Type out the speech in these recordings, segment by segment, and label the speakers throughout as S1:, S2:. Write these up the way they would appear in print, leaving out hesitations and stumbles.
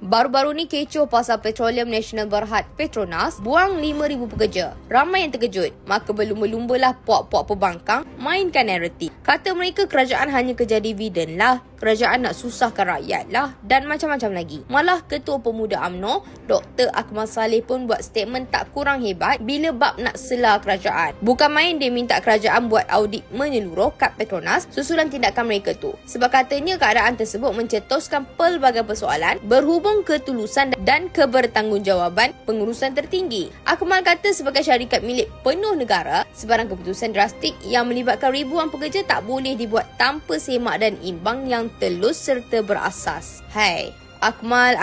S1: Baru-baru ni kecoh pasal Petroleum Nasional Berhad Petronas buang 5,000 pekerja. Ramai yang terkejut. Maka berlumba-lumbalah puak-puak pembangkang mainkan naratif. Kata mereka kerajaan hanya kejar dividen lah. Kerajaan nak susahkan rakyat lah. Dan macam-macam lagi. Malah Ketua Pemuda UMNO, Dr. Akmal Saleh pun buat statement tak kurang hebat bila bab nak selar kerajaan. Bukan main dia minta kerajaan buat audit menyeluruh kat Petronas susulan tindakan mereka tu. Sebab katanya keadaan tersebut mencetuskan pelbagai persoalan berhubung ketulusan dan kebertanggungjawaban pengurusan tertinggi. Akmal kata sebagai syarikat milik penuh negara, sebarang keputusan drastik yang melibatkan ribuan pekerja tak boleh dibuat tanpa semak dan imbang yang telus serta berasas. Hai, Akmal.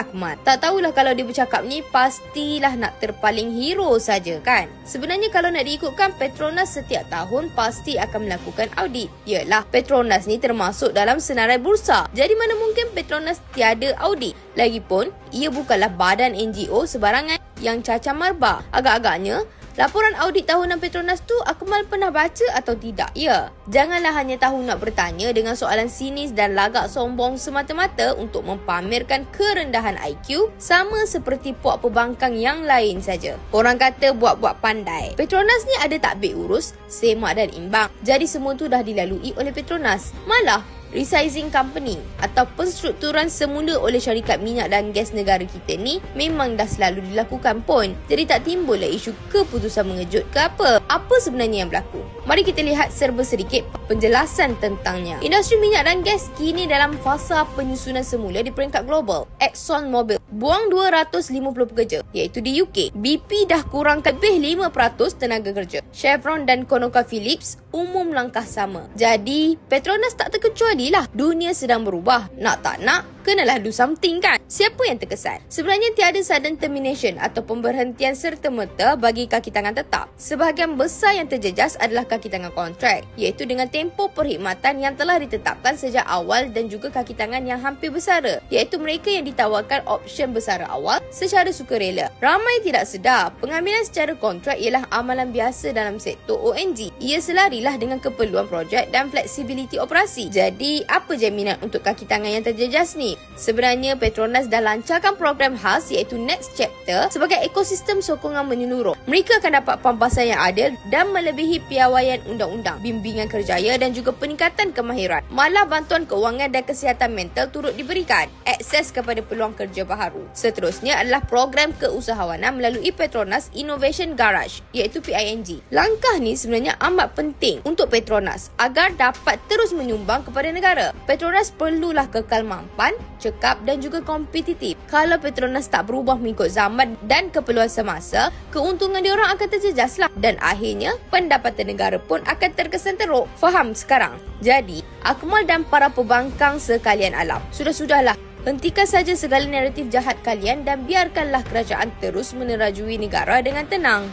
S1: Tak tahulah kalau dia bercakap ni pastilah nak terpaling hero saja kan? Sebenarnya kalau nak diikutkan, Petronas setiap tahun pasti akan melakukan audit. Yalah, Petronas ni termasuk dalam senarai bursa. Jadi mana mungkin Petronas tiada audit? Lagipun, ia bukanlah badan NGO sebarangan yang cacar marbah. Agak-agaknya, laporan audit tahunan Petronas tu Akmal pernah baca atau tidak? Ya, janganlah hanya tahu nak bertanya dengan soalan sinis dan lagak sombong semata-mata untuk mempamerkan kerendahan IQ sama seperti puak pembangkang yang lain saja. Orang kata buat-buat pandai. Petronas ni ada takbir urus, semak dan imbang. Jadi semua tu dah dilalui oleh Petronas. Malah resizing company atau penstrukturan semula oleh syarikat minyak dan gas negara kita ni memang dah selalu dilakukan pun. Jadi tak timbullah isu keputusan mengejut ke apa. Apa sebenarnya yang berlaku? Mari kita lihat serba sedikit penjelasan tentangnya. Industri minyak dan gas kini dalam fasa penyusunan semula di peringkat global. Exxon Mobil buang 250 pekerja iaitu di UK. BP dah kurangkan lebih 5% tenaga kerja. Chevron dan ConocoPhillips umum langkah sama. Jadi Petronas tak terkecuali lah. Dunia sedang berubah. Nak tak nak, kenalah do something kan? Siapa yang terkesan? Sebenarnya tiada sudden termination atau pemberhentian serta-merta bagi kaki tangan tetap. Sebahagian besar yang terjejas adalah kaki tangan kontrak, iaitu dengan tempoh perkhidmatan yang telah ditetapkan sejak awal dan juga kaki tangan yang hampir bersara, iaitu mereka yang ditawarkan option bersara awal secara sukarela. Ramai tidak sedar, pengambilan secara kontrak ialah amalan biasa dalam sektor ONG. Ia selarilah dengan keperluan projek dan fleksibiliti operasi. Jadi, apa jaminan untuk kaki tangan yang terjejas ni? Sebenarnya Petronas dah lancarkan program khas iaitu Next Chapter sebagai ekosistem sokongan menyeluruh. Mereka akan dapat pampasan yang adil dan melebihi piawaian undang-undang, bimbingan kerjaya dan juga peningkatan kemahiran. Malah bantuan keuangan dan kesihatan mental turut diberikan. Akses kepada peluang kerja baharu. Seterusnya adalah program keusahawanan melalui Petronas Innovation Garage iaitu PING. Langkah ni sebenarnya amat penting untuk Petronas agar dapat terus menyumbang kepada negara. Petronas perlulah kekal mampan, cekap dan juga kompetitif. Kalau Petronas tak berubah mengikut zaman dan keperluan semasa, keuntungan diorang akan terjejas lah. Dan akhirnya, pendapatan negara pun akan terkesan teruk. Faham sekarang? Jadi, Akmal dan para pembangkang sekalian alam, sudahlah. Hentikan saja segala naratif jahat kalian dan biarkanlah kerajaan terus menerajui negara dengan tenang.